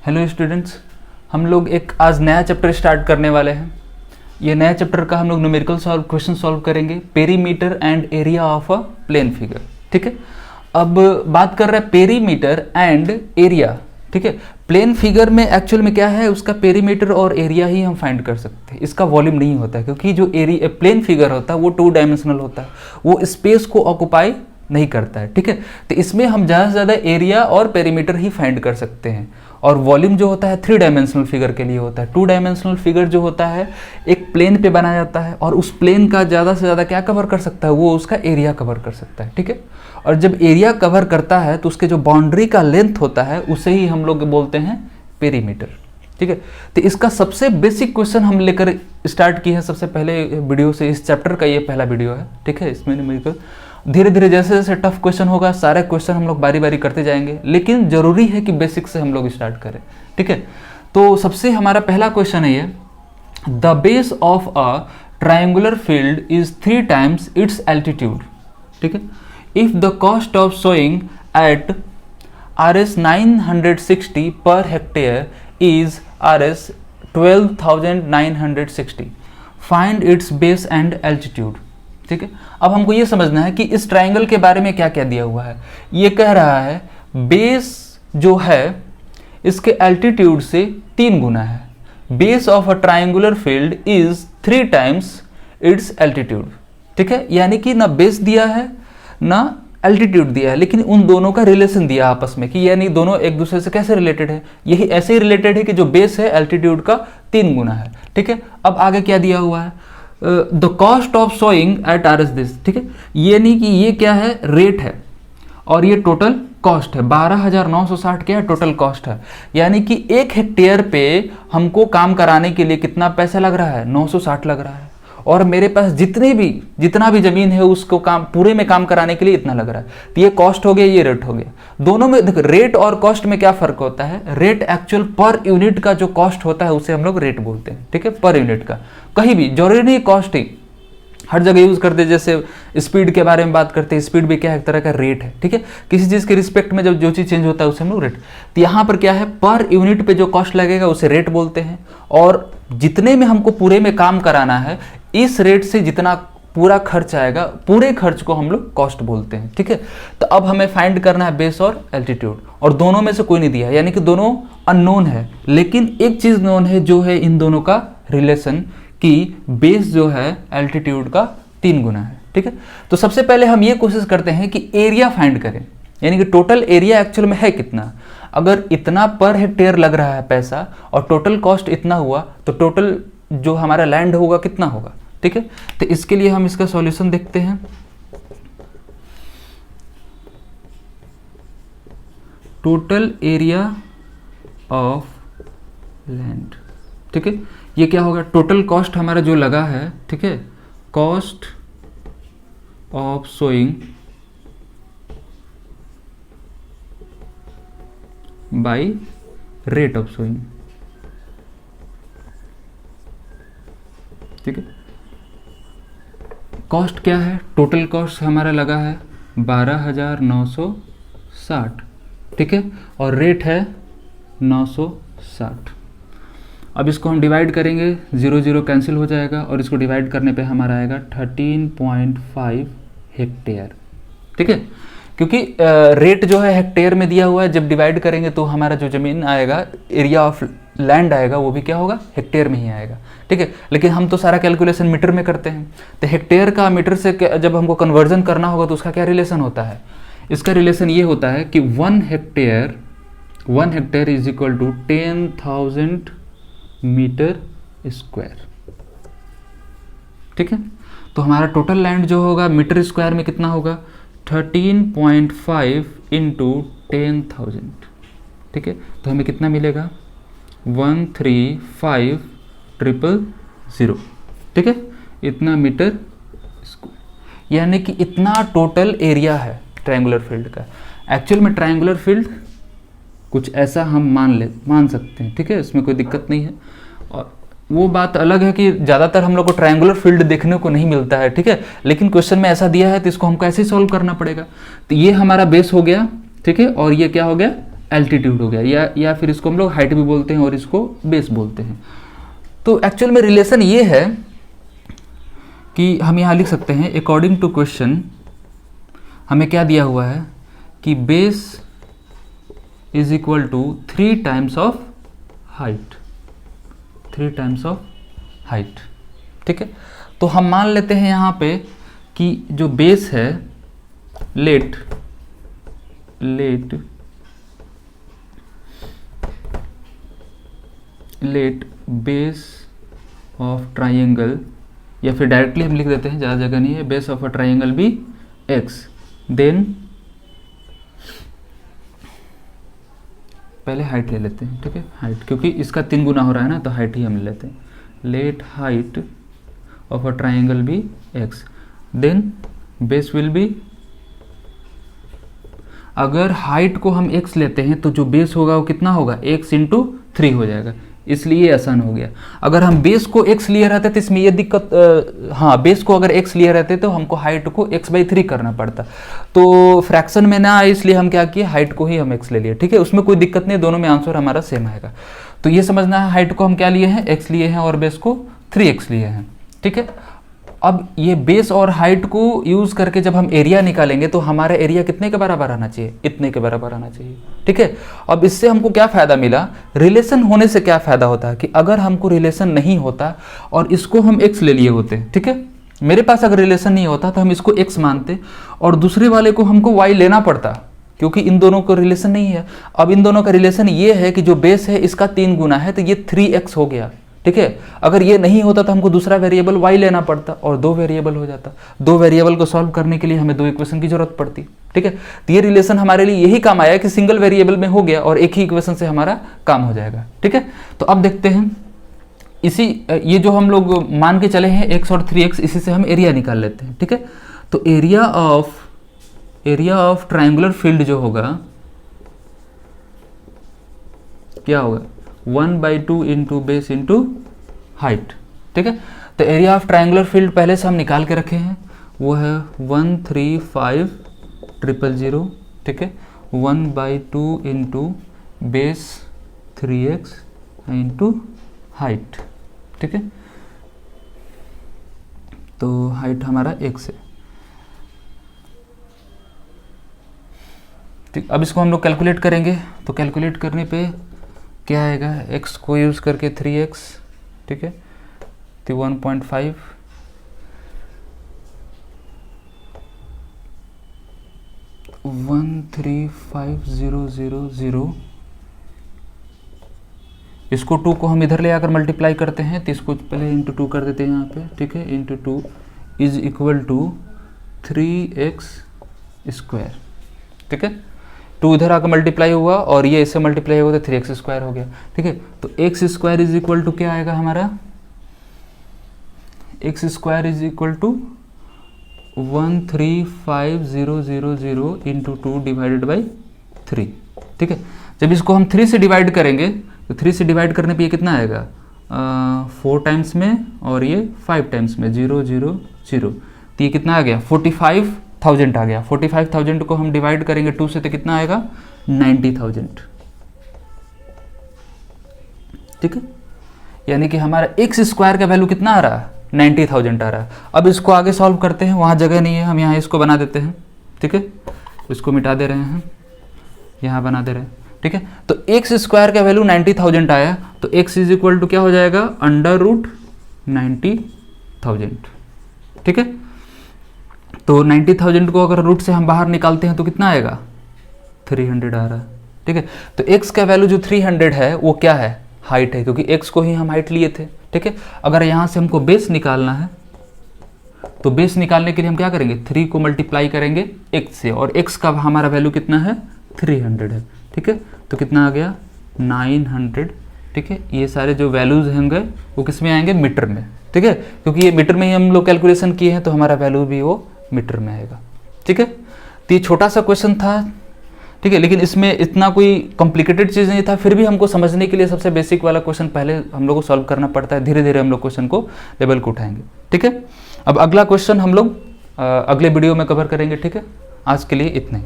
Hello students, हम लोग एक आज नया चैप्टर स्टार्ट करने वाले हैं। ये नया चैप्टर का हम लोग न्यूमेरिकल क्वेश्चन सॉल्व करेंगे, perimeter and area of a plane figure. ठीक है, अब बात कर रहे हैं पेरीमीटर एंड एरिया। ठीक है, प्लेन फिगर में एक्चुअल में क्या है, उसका पेरीमीटर और एरिया ही हम फाइंड कर सकते हैं, इसका वॉल्यूम नहीं होता है, क्योंकि जो एरिया प्लेन फिगर होता है वो 2 डायमेंशनल होता है, वो स्पेस को ऑक्युपाई नहीं करता है। ठीक है, तो इसमें हम ज़्यादा से ज़्यादा एरिया और पेरीमीटर ही फाइंड कर सकते हैं। और वॉल्यूम जो होता है 3 डायमेंशनल फिगर के लिए होता है। 2 डायमेंशनल फिगर जो होता है एक प्लेन पे बनाया जाता है और उस प्लेन का ज़्यादा से ज़्यादा क्या कवर कर सकता है, वो उसका एरिया कवर कर सकता है। ठीक है, और जब एरिया कवर करता है तो उसके जो बाउंड्री का लेंथ होता है उसे ही हम लोग बोलते हैं पेरीमीटर। ठीक है, तो इसका सबसे बेसिक क्वेश्चन हम लेकर स्टार्ट किए हैं सबसे पहले वीडियो से। इस चैप्टर का ये पहला वीडियो है। ठीक है, इसमें न्यूमेरिकल धीरे धीरे जैसे जैसे टफ क्वेश्चन होगा सारे क्वेश्चन हम लोग बारी बारी करते जाएंगे, लेकिन जरूरी है कि बेसिक से हम लोग स्टार्ट करें। ठीक है, तो सबसे हमारा पहला क्वेश्चन है ये, the base of a triangular field is 3 times its altitude. ठीक है, if the cost of sowing at Rs 960 per hectare is Rs 12,960, find its base and altitude. ठीक है, अब हमको ये समझना है कि इस ट्रायंगल के बारे में क्या क्या दिया हुआ है। ये कह रहा है बेस जो है इसके एल्टीट्यूड से 3 गुना है। Base of a triangular field is 3 times its altitude. ठीक है, यानी कि ना बेस दिया है ना एल्टीट्यूड दिया है, लेकिन उन दोनों का रिलेशन दिया आपस में कि यानी दोनों एक दूसरे से कैसे रिलेटेड है। यही ऐसे ही रिलेटेड है कि जो बेस है एल्टीट्यूड का 3 गुना है। ठीक है, अब आगे क्या दिया हुआ है, the cost of sowing at R S this. ठीक है, ये नहीं कि ये क्या है, रेट है और ये टोटल कॉस्ट है। 12,960 क्या है, टोटल कॉस्ट है। यानी कि 1 हेक्टेयर पे हमको काम कराने के लिए कितना पैसा लग रहा है, 960 लग रहा है। और मेरे पास जितना भी जमीन है उसको काम पूरे में काम कराने के लिए इतना लग रहा है। तो ये कॉस्ट हो गया, ये रेट हो गया। दोनों में देखो, रेट और कॉस्ट में क्या फर्क होता है। रेट एक्चुअल पर यूनिट का जो कॉस्ट होता है उसे हम लोग रेट बोलते हैं। ठीक है, पर यूनिट का, कहीं भी जरूरी नहीं कॉस्ट ही हर जगह यूज करते हैं। जैसे स्पीड के बारे में बात करते हैं, स्पीड भी क्या है, एक तरह का रेट है। ठीक है, किसी चीज के रिस्पेक्ट में जब जो चीज चेंज होता है उसे हम लोग रेट। तो यहाँ पर क्या है, पर यूनिट पे जो कॉस्ट लगेगा उसे रेट बोलते हैं। और जितने में हमको पूरे में काम कराना है, इस रेट से जितना पूरा खर्च आएगा, पूरे खर्च को हम लोग कॉस्ट बोलते हैं। ठीक है, तो अब हमें फाइंड करना है बेस और एल्टीट्यूड, और दोनों में से कोई नहीं दिया है, यानी कि दोनों अननोन है। लेकिन एक चीज नोन है, जो है इन दोनों का रिलेशन, कि बेस जो है एल्टीट्यूड का 3 गुना है। ठीक है, तो सबसे पहले हम ये कोशिश करते हैं कि एरिया फाइंड करें, यानी कि टोटल एरिया एक्चुअल में है कितना। अगर इतना पर हेक्टेयर लग रहा है पैसा और टोटल कॉस्ट इतना हुआ, तो टोटल जो हमारा लैंड होगा कितना होगा। ठीक है, तो इसके लिए हम इसका सॉल्यूशन देखते हैं। Total area of land. ठीक है, ये क्या होगा, टोटल कॉस्ट हमारा जो लगा है। ठीक है, cost of sowing by rate of sowing. ठीक है, कॉस्ट क्या है, टोटल कॉस्ट हमारा लगा है 12,960। ठीक है, और रेट है 960। अब इसको हम डिवाइड करेंगे, 0 0 कैंसिल हो जाएगा और इसको डिवाइड करने पे हमारा आएगा 13.5 हेक्टेयर। ठीक है, क्योंकि रेट जो है हेक्टेयर में दिया हुआ है, जब डिवाइड करेंगे तो हमारा जो जमीन आएगा, एरिया ऑफ लैंड आएगा, वो भी क्या होगा, हेक्टेयर में ही आएगा। ठीक है, लेकिन हम तो सारा कैलकुलेशन मीटर में करते हैं, तो हेक्टेयर का मीटर से जब हमको कन्वर्जन करना होगा तो उसका क्या रिलेशन होता है। इसका रिलेशन ये होता है कि 1 hectare is equal to 10,000 metre square. ठीक है, तो हमारा टोटल लैंड जो होगा मीटर स्क्वायर में कितना होगा, 13.5 इंटू 10,000। ठीक है, तो हमें कितना मिलेगा, 135,000। ठीक है, इतना मीटर स्क्वायर, यानी कि इतना टोटल एरिया है ट्रायंगुलर फील्ड का। एक्चुअल में ट्रायंगुलर फील्ड कुछ ऐसा हम मान सकते हैं। ठीक है, इसमें कोई दिक्कत नहीं है। और वो बात अलग है कि ज़्यादातर हम लोग को ट्रायंगुलर फील्ड देखने को नहीं मिलता है। ठीक है, लेकिन क्वेश्चन में ऐसा दिया है तो इसको हमको ऐसे ही सॉल्व करना पड़ेगा। तो ये हमारा बेस हो गया। ठीक है, और ये क्या हो गया, एल्टीट्यूड हो गया, या फिर इसको हम लोग हाइट भी बोलते हैं और इसको बेस बोलते हैं। तो एक्चुअल में रिलेशन ये है कि हम यहाँ लिख सकते हैं अकॉर्डिंग टू क्वेश्चन हमें क्या दिया हुआ है कि base is equal to 3 times of height, 3 times of height. ठीक है, तो हम मान लेते हैं यहाँ पे कि जो बेस है, लेट बेस ऑफ ट्राइंगल, या फिर डायरेक्टली हम लिख देते हैं, ज़्यादा जगह नहीं है, base of a triangle be x, then पहले हाइट ले लेते हैं। ठीक है, हाइट, क्योंकि इसका 3 गुना हो रहा है ना, तो हाइट ही हम ले लेते हैं। Let height of a triangle be x, then base will be, अगर हाइट को हम x लेते हैं तो जो बेस होगा वो कितना होगा, x इंटू 3 हो जाएगा, इसलिए आसान हो गया। अगर हम बेस को x लिए रहते तो इसमें ये दिक्कत, हाँ, बेस को अगर x लिए रहते तो हमको हाइट को x/3 करना पड़ता, तो फ्रैक्शन में ना आए, इसलिए हम क्या किए, हाइट को ही हम x ले लिए। ठीक है, उसमें कोई दिक्कत नहीं, दोनों में आंसर हमारा सेम आएगा। तो ये समझना है, हाइट को हम क्या लिए हैं, x लिए हैं, और बेस को 3x लिए हैं। ठीक है, अब ये बेस और हाइट को यूज करके जब हम एरिया निकालेंगे तो हमारा एरिया कितने के बराबर आना चाहिए, इतने के बराबर आना चाहिए। ठीक है, अब इससे हमको क्या फायदा मिला, रिलेशन होने से क्या फायदा होता है कि अगर हमको रिलेशन नहीं होता और इसको हम x ले लिए होते, ठीक है, मेरे पास अगर रिलेशन नहीं होता तो हम इसको x मानते और दूसरे वाले को हमको y लेना पड़ता, क्योंकि इन दोनों को रिलेशन नहीं है। अब इन दोनों का रिलेशन ये है कि जो बेस है इसका 3 गुना है, तो ये 3x हो गया। ठीक है, अगर ये नहीं होता तो हमको दूसरा वेरिएबल y लेना पड़ता और 2 वेरिएबल हो जाता। 2 वेरिएबल को सॉल्व करने के लिए हमें 2 इक्वेशन की जरूरत पड़ती। ठीक है, तो ये रिलेशन हमारे लिए यही काम आया कि सिंगल वेरिएबल में हो गया और एक ही इक्वेशन से हमारा काम हो जाएगा। ठीक है, तो अब देखते हैं ये जो हम लोग मान के चले हैं x और 3x, इसी से हम एरिया निकाल लेते हैं। ठीक है, तो एरिया ऑफ ट्राइंगुलर फील्ड जो होगा क्या होगा, 1/2 इंटू बेस इंटू हाइट। ठीक है, तो एरिया ऑफ ट्राइंगुलर फील्ड पहले से हम निकाल के रखे हैं, वो है 135,000। ठीक है, 1/2 into base 3x into height. ठीक है, तो हाइट हमारा x है। ठीक, अब इसको हम लोग कैलकुलेट करेंगे, तो कैलकुलेट करने पे क्या आएगा, x को यूज़ करके 3x, ठीक है, तो 1.5, इसको 2 को हम इधर ले आकर मल्टीप्लाई करते हैं, तो इसको पहले इंटू 2 कर देते हैं यहाँ पे। ठीक है, into 2 is equal to 3x square. ठीक है, 2 इधर आकर मल्टीप्लाई हुआ और ये इससे मल्टीप्लाई हुआ तो 3x स्क्वायर हो गया। ठीक है, तो x square is equal to क्या आएगा हमारा, x square is equal to 135,000 into 2 divided by 3। ठीक है, जब इसको हम 3 से डिवाइड करेंगे तो 3 से डिवाइड करने पे ये कितना आएगा, 4 टाइम्स में और ये 5 टाइम्स में, 0 0 0, तो ये कितना आ गया, 45,000 आ गया। 45,000 को हम डिवाइड करेंगे 2 से तो कितना आएगा, 90,000। ठीक है, यानी कि हमारा x स्क्वायर का वैल्यू कितना आ रहा है, 90,000 आ रहा है। अब इसको आगे सॉल्व करते हैं, वहाँ जगह नहीं है, हम यहाँ इसको बना देते हैं। ठीक है, इसको मिटा दे रहे हैं, यहाँ बना दे रहे हैं। ठीक है, तो x स्क्वायर का वैल्यू 90,000 आया, तो x इज इक्वल टू क्या हो जाएगा, √90,000। ठीक है, तो 90,000 को अगर रूट से हम बाहर निकालते हैं तो कितना आएगा, 300 आ रहा है। ठीक है, तो x का वैल्यू जो 300 है वो क्या है, हाइट है, क्योंकि x को ही हम हाइट लिए थे। ठीक है, अगर यहाँ से हमको बेस निकालना है तो बेस निकालने के लिए हम क्या करेंगे, 3 को मल्टीप्लाई करेंगे x से, और x का हमारा वैल्यू कितना है, 300 है। ठीक है, तो कितना आ गया, 900। ठीक है, ये सारे जो वैल्यूज होंगे वो किस में आएंगे, मीटर में। ठीक है, क्योंकि ये मीटर में ही हम लोग कैलकुलेशन किए हैं तो हमारा वैल्यू भी वो मीटर में आएगा। ठीक है, तो ये छोटा सा क्वेश्चन था। ठीक है, लेकिन इसमें इतना कोई कॉम्प्लिकेटेड चीज़ नहीं था, फिर भी हमको समझने के लिए सबसे बेसिक वाला क्वेश्चन पहले हम लोग को सॉल्व करना पड़ता है, धीरे धीरे हम लोग क्वेश्चन को लेवल को उठाएंगे। ठीक है, अब अगला क्वेश्चन हम लोग अगले वीडियो में कवर करेंगे। ठीक है, आज के लिए इतना ही।